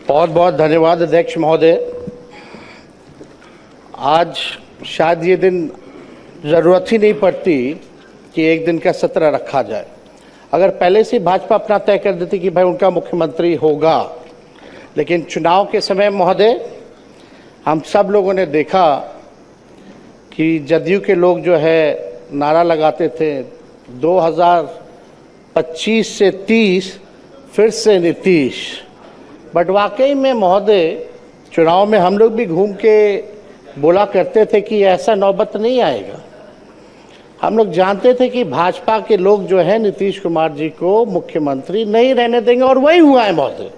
बहुत बहुत धन्यवाद अध्यक्ष महोदय। आज शायद ये दिन ज़रूरत ही नहीं पड़ती कि एक दिन का सत्र रखा जाए। अगर पहले से भाजपा अपना तय कर देती कि भाई उनका मुख्यमंत्री होगा, लेकिन चुनाव के समय महोदय हम सब लोगों ने देखा कि जदयू के लोग जो है नारा लगाते थे 2025 से 30 फिर से नीतीश। बट वाकई में महोदय चुनाव में हम लोग भी घूम के बोला करते थे कि ऐसा नौबत नहीं आएगा। हम लोग जानते थे कि भाजपा के लोग जो है नीतीश कुमार जी को मुख्यमंत्री नहीं रहने देंगे, और वही हुआ है महोदय।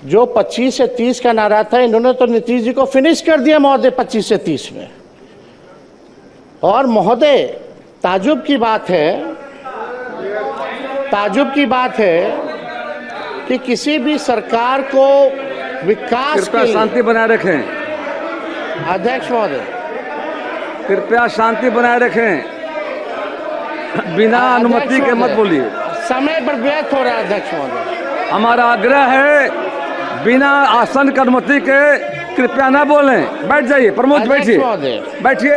जो 25 से 30 का नारा था, इन्होंने तो नीतीश जी को फिनिश कर दिया महोदय 25 से 30 में। और महोदय ताजुब की बात है कि किसी भी सरकार को विकास कृपया शांति बनाए रखें। अध्यक्ष महोदय कृपया शांति बनाए रखें, बिना अनुमति के मत बोलिए। समय पर व्यर्थ हो रहा है अध्यक्ष महोदय। हमारा आग्रह है बिना आसन की अनुमति के कृपया ना बोलें। बैठ जाइए प्रमोद, बैठिए बैठिए।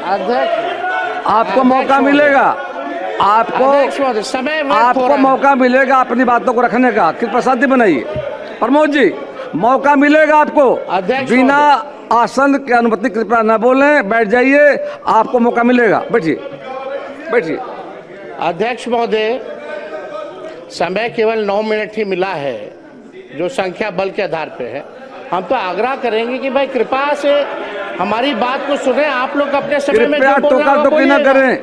अध्यक्ष आपको मौका मिलेगा, आपको मौका मिलेगा अपनी बातों को रखने का। कृपया शांति बनाइए। प्रमोद जी, मौका मिलेगा आपको। बिना आसन की अनुमति कृपया न बोलें, बैठ जाइए, आपको मौका मिलेगा। बैठिए बैठिए। अध्यक्ष महोदय, समय केवल 9 मिनट ही मिला है, जो संख्या बल के आधार पे है। हम तो आग्रह करेंगे कि भाई कृपा से हमारी बात को सुने। आप लोग अपने समय में जो बोल रहे हैं न करें।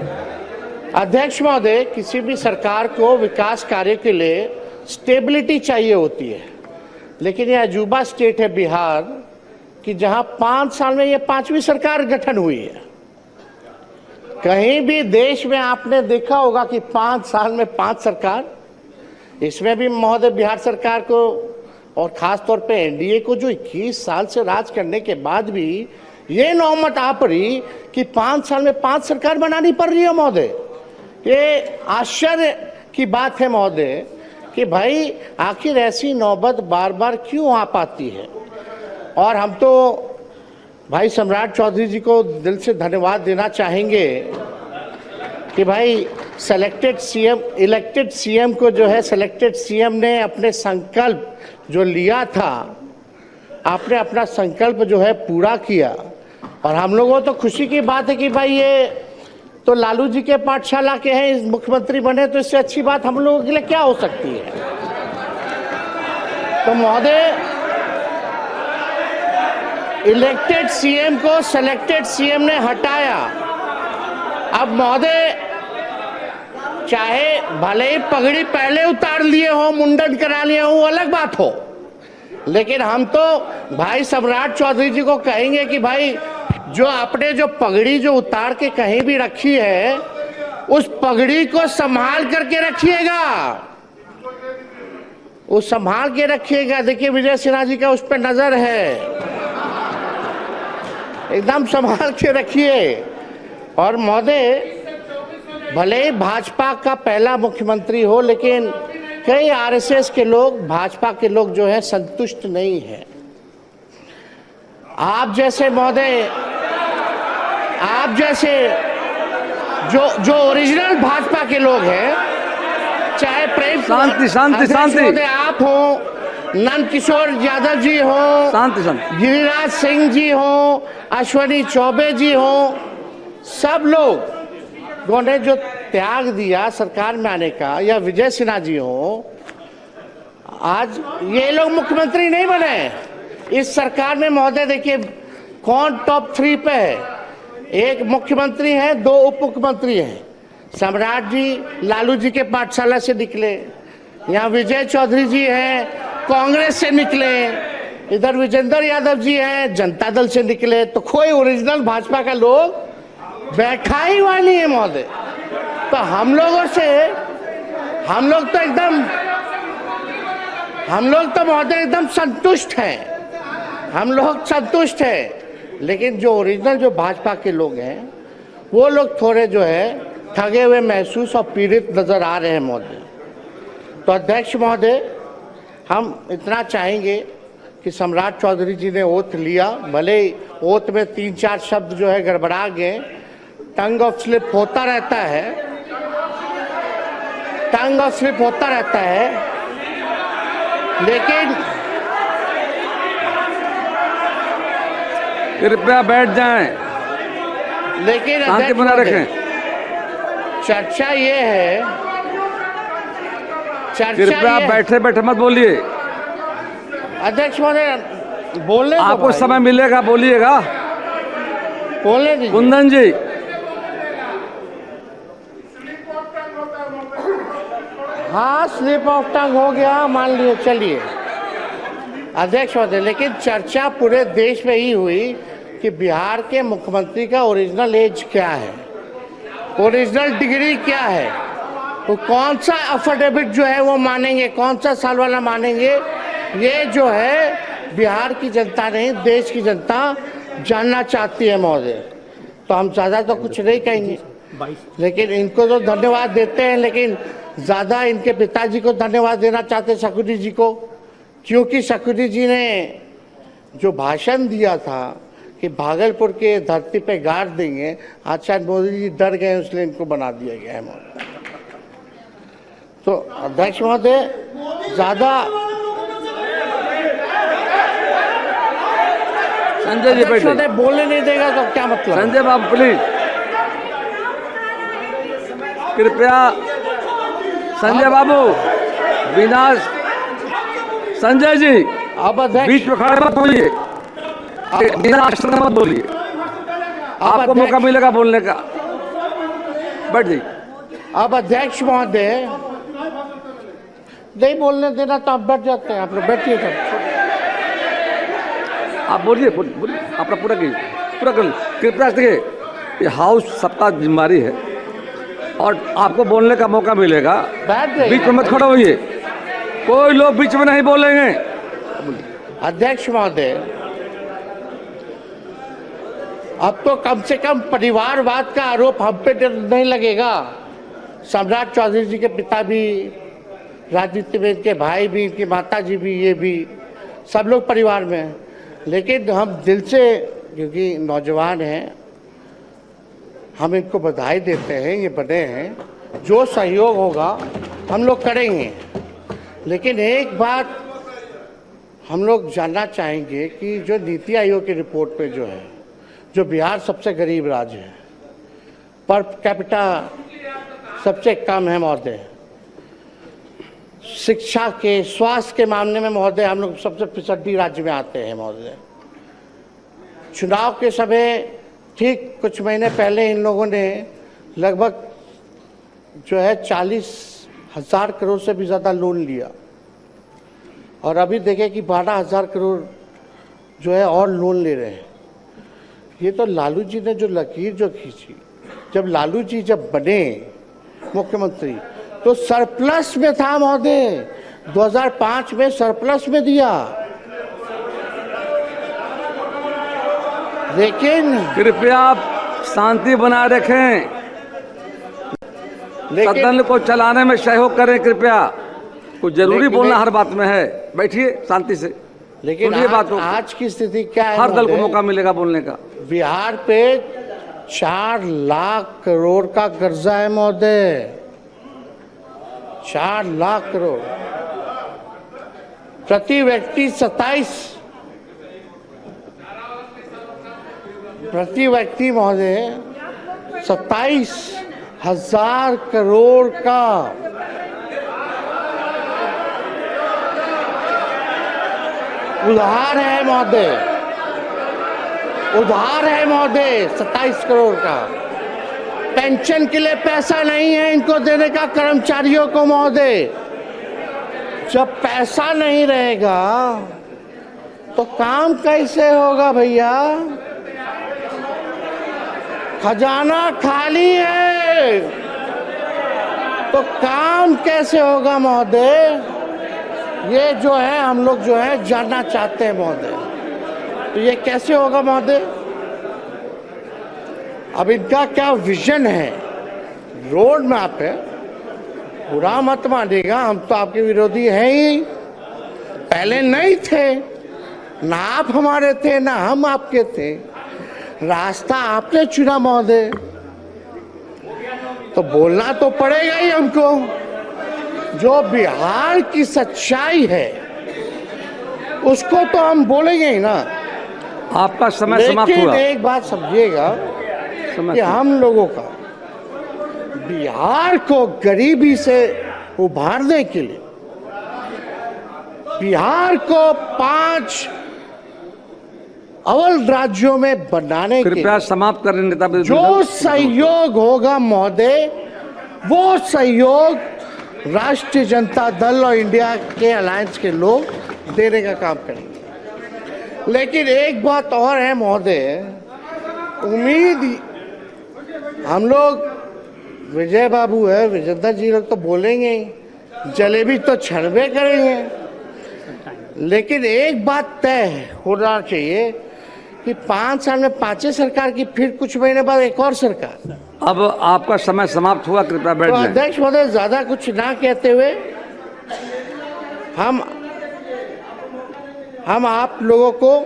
अध्यक्ष महोदय, किसी भी सरकार को विकास कार्य के लिए स्टेबिलिटी चाहिए होती है, लेकिन यह अजूबा स्टेट है बिहार कि जहां 5 साल में ये 5वीं सरकार गठन हुई है। कहीं भी देश में आपने देखा होगा कि 5 साल में 5 सरकार। इसमें भी महोदय बिहार सरकार को और खास तौर पे एनडीए को, जो 21 साल से राज करने के बाद भी ये नौबत आ पड़ी कि 5 साल में 5 सरकार बनानी पड़ रही है महोदय। ये आश्चर्य की बात है महोदय कि भाई आखिर ऐसी नौबत बार बार क्यों आ पाती है। और हम तो भाई सम्राट चौधरी जी को दिल से धन्यवाद देना चाहेंगे कि भाई इलेक्टेड सीएम को जो है सिलेक्टेड सीएम ने अपने संकल्प जो लिया था, आपने अपना संकल्प जो है पूरा किया। और हम लोगों को तो खुशी की बात है कि भाई ये तो लालू जी के पाठशाला के हैं, इस मुख्यमंत्री बने, तो इससे अच्छी बात हम लोगों के लिए क्या हो सकती है। तो महोदय, इलेक्टेड सीएम को सिलेक्टेड सीएम ने हटाया। अब महोदय, चाहे भले ही पगड़ी पहले उतार लिए हो, मुंडन करा लिया हो, अलग बात हो, लेकिन हम तो भाई सम्राट चौधरी जी को कहेंगे कि भाई जो आपने जो पगड़ी जो उतार के कहीं भी रखी है, उस पगड़ी को संभाल करके रखिएगा, उस संभाल के रखिएगा। देखिए विजय सिन्हा जी का उस पर नजर है, एकदम संभाल के रखिए। और महोदय, भले ही भाजपा का पहला मुख्यमंत्री हो, लेकिन कई आरएसएस के लोग, भाजपा के लोग जो है संतुष्ट नहीं है। आप जैसे महोदय, आप जैसे जो ओरिजिनल भाजपा के लोग हैं, चाहे प्रेम शांति आप हो, नंद किशोर यादव जी हो, गिरिराज सिंह जी हो, अश्वनी चौबे जी हो, सब लोग ने जो त्याग दिया सरकार में आने का, या विजय सिन्हा जी हो, आज ये लोग मुख्यमंत्री नहीं बने इस सरकार में। महोदय देखिए कौन टॉप 3 पे है। एक मुख्यमंत्री है, 2 उप मुख्यमंत्री हैं। सम्राट जी लालू जी के पाठशाला से निकले, यहाँ विजय चौधरी जी हैं, कांग्रेस से निकले, इधर विजेंद्र यादव जी हैं, जनता दल से निकले। तो कोई ओरिजिनल भाजपा का लोग बैठा ही हुआ नहीं है महोदय। तो हम लोग तो महोदय एकदम संतुष्ट हैं, हम लोग संतुष्ट हैं। लेकिन जो ओरिजिनल जो भाजपा के लोग हैं, वो लोग थोड़े जो है ठगे हुए महसूस और पीड़ित नजर आ रहे हैं महोदय। तो अध्यक्ष महोदय, हम इतना चाहेंगे कि सम्राट चौधरी जी ने ओथ लिया, भले ओथ में 3-4 शब्द जो है गड़बड़ा गए, टंग ऑफ स्लिप होता रहता है, टंग ऑफ स्लिप होता रहता है, लेकिन कृपया बैठ जाएं, लेकिन शांति बना रखें। चर्चा ये है, कृपया बैठे बैठे मत बोलिए। अध्यक्ष महोदय, बोलने दो आपको भाई। समय मिलेगा, बोलिएगा। बोलने दीजिए। कुंदन जी, हाँ, स्लिप ऑफ टंग हो गया, मान लिए, चलिए अध्यक्ष महोदय। लेकिन चर्चा पूरे देश में ही हुई कि बिहार के मुख्यमंत्री का ओरिजिनल एज क्या है, ओरिजिनल डिग्री क्या है, तो कौन सा अफिडेविट जो है वो मानेंगे, कौन सा साल वाला मानेंगे, ये जो है बिहार की जनता नहीं, देश की जनता जानना चाहती है महोदय। तो हम ज़्यादा तो कुछ नहीं कहेंगे, लेकिन इनको तो धन्यवाद देते हैं, लेकिन ज़्यादा इनके पिताजी को धन्यवाद देना चाहते हैं, शकुनी जी को, क्योंकि शकुनी जी ने जो भाषण दिया था कि भागलपुर के धरती पे गाड़ देंगे, आज शायद मोदी जी डर गए, इसलिए इनको बना दिया गया है महोदय। तो अध्यक्ष महोदय, ज़्यादा संजय जी बैठे। बोलने नहीं देगा तो क्या मतलब? संजय बाबू प्लीज, कृपया संजय बाबू, बिना संजय जी अब अध्यक्ष, बीच में खड़े मत बोलिए, बिना आश्रम मत बोलिए, आपको मौका मिलेगा बोलने का। बैठ जाइए। अब अध्यक्ष महोदय, नहीं बोलने देना तो आप बैठ जाते हैं, आप लोग बैठिए तब। आप बोलिए, बोलिए, अपना पूरा कीजिए, पूरा कर। कृपया देखिए, ये हाउस सबका जिम्मेदारी है और आपको बोलने का मौका मिलेगा। बैठ जाइए। बीच में मत खड़े होइए, कोई लोग बीच में नहीं बोलेंगे। अध्यक्ष महोदय, अब तो कम से कम परिवारवाद का आरोप हम पे नहीं लगेगा। सम्राट चौधरी जी के पिता भी राजनीति में, इनके भाई भी, इनकी माता जी भी, ये भी सब लोग परिवार में हैं। लेकिन हम दिल से, क्योंकि नौजवान हैं, हम इनको बधाई देते हैं, ये बने हैं, जो सहयोग होगा हम लोग करेंगे। लेकिन एक बात हम लोग जानना चाहेंगे कि जो नीति आयोग की रिपोर्ट पे जो है, जो बिहार सबसे गरीब राज्य है, पर कैपिटा सबसे कम है महोदय, शिक्षा के, स्वास्थ्य के मामले में महोदय हम लोग सबसे पिछड़ी राज्य में आते हैं महोदय। चुनाव के समय ठीक कुछ महीने पहले इन लोगों ने लगभग जो है 40,000 करोड़ से भी ज़्यादा लोन लिया, और अभी देखें कि 12,000 करोड़ जो है और लोन ले रहे हैं। ये तो लालू जी ने जो लकीर जो खींची, जब लालू जी जब बने मुख्यमंत्री तो सरप्लस में था महोदय, 2005 में सरप्लस में दिया। लेकिन कृपया आप शांति बनाए रखें, सदन को चलाने में सहयोग करें कृपया। कुछ जरूरी बोलना हर बात में है, बैठिए शांति से। लेकिन आज की स्थिति क्या है? हर दल को मौका मिलेगा बोलने का। बिहार पे 4 लाख करोड़ का कर्जा है महोदय, 4 लाख करोड़, प्रति व्यक्ति 27,000 करोड़ का उधार है महोदय, उधार है महोदय 27 करोड़ का। पेंशन के लिए पैसा नहीं है इनको देने का कर्मचारियों को महोदय। जब पैसा नहीं रहेगा तो काम कैसे होगा भैया? खजाना खाली है तो काम कैसे होगा महोदय? ये जो है हम लोग जो है जानना चाहते हैं महोदय, तो ये कैसे होगा महोदय? अब इनका क्या विजन है, रोड मैप है, बुरा मत मानिएगा, हम तो आपके विरोधी हैं ही, पहले नहीं थे, ना आप हमारे थे ना हम आपके थे, रास्ता आपने चुना महोदय, तो बोलना तो पड़ेगा ही हमको। जो बिहार की सच्चाई है उसको तो हम बोलेंगे ही ना। आपका समय समाप्त लेकिन हुआ। एक बात समझिएगा समय कि हम लोगों का बिहार को गरीबी से उभारने के लिए, बिहार को 5 अव्वल राज्यों में बनाने के कृपया समाप्त करें नेता जो सहयोग होगा महोदय, वो सहयोग राष्ट्रीय जनता दल और इंडिया के अलायंस के लोग देने का काम करेंगे। लेकिन एक बात और है महोदय, उम्मीद हम लोग, विजय बाबू है, विजेंद्र जी लोग तो बोलेंगे ही, जलेबी तो छड़बे करेंगे, लेकिन एक बात तय होना चाहिए कि 5 साल में 5 सरकार की, फिर कुछ महीने बाद एक और सरकार। अब आपका समय समाप्त हुआ, कृपया बैठ तो जाएं। अध्यक्ष महोदय, ज्यादा कुछ ना कहते हुए हम आप लोगों को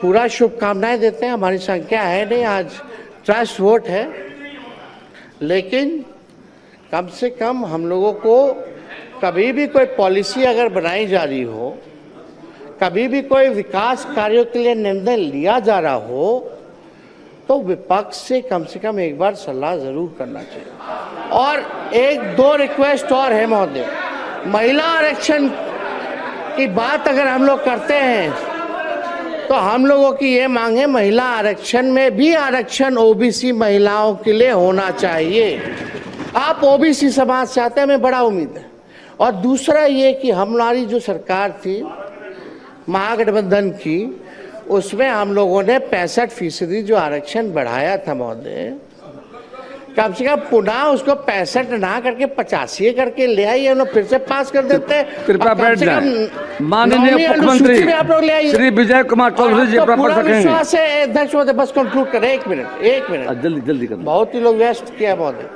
पूरा शुभकामनाएं देते हैं। हमारी संख्या है नहीं, आज ट्रस्ट वोट है, लेकिन कम से कम हम लोगों को कभी भी कोई पॉलिसी अगर बनाई जा रही हो, कभी भी कोई विकास कार्यों के लिए निर्णय लिया जा रहा हो, तो विपक्ष से कम एक बार सलाह जरूर करना चाहिए। और 1-2 रिक्वेस्ट और है महोदय, महिला आरक्षण की बात अगर हम लोग करते हैं तो हम लोगों की ये मांग है, महिला आरक्षण में भी आरक्षण ओबीसी महिलाओं के लिए होना चाहिए। आप ओबीसी समाज से आते हैं, हमें बड़ा उम्मीद है। और दूसरा ये कि हमारी जो सरकार थी महागठबंधन की, उसमें हम लोगों ने 65% जो आरक्षण बढ़ाया था महोदय, कम से कम पुनः उसको 65 ना करके 85 करके ले आइए, हम लोग फिर से पास कर देते हैं। कृपया बैठ जाएं। माननीय मुख्यमंत्री आप लोग ले आइए। श्री विजय कुमार चौधरी जी अपना पढ़ सकेंगे। विश्वास है अध्यक्ष महोदय, बस कंक्लूड करें, एक मिनट जल्दी करें। बहुत ही लोग व्यस्त किया महोदय।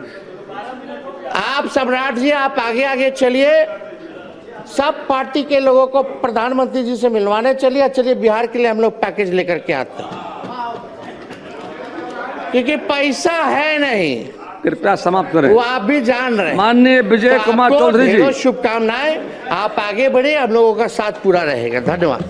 आप सम्राट जी, आप आगे चलिए, सब पार्टी के लोगों को प्रधानमंत्री जी से मिलवाने चलिए बिहार के लिए हम लोग पैकेज लेकर के आते हैं, क्योंकि पैसा है नहीं। कृपया समाप्त करें। वो आप भी जान रहे हैं। माननीय विजय कुमार चौधरी जी, शुभकामनाएं, आप आगे बढ़े, हम लोगों का साथ पूरा रहेगा। धन्यवाद।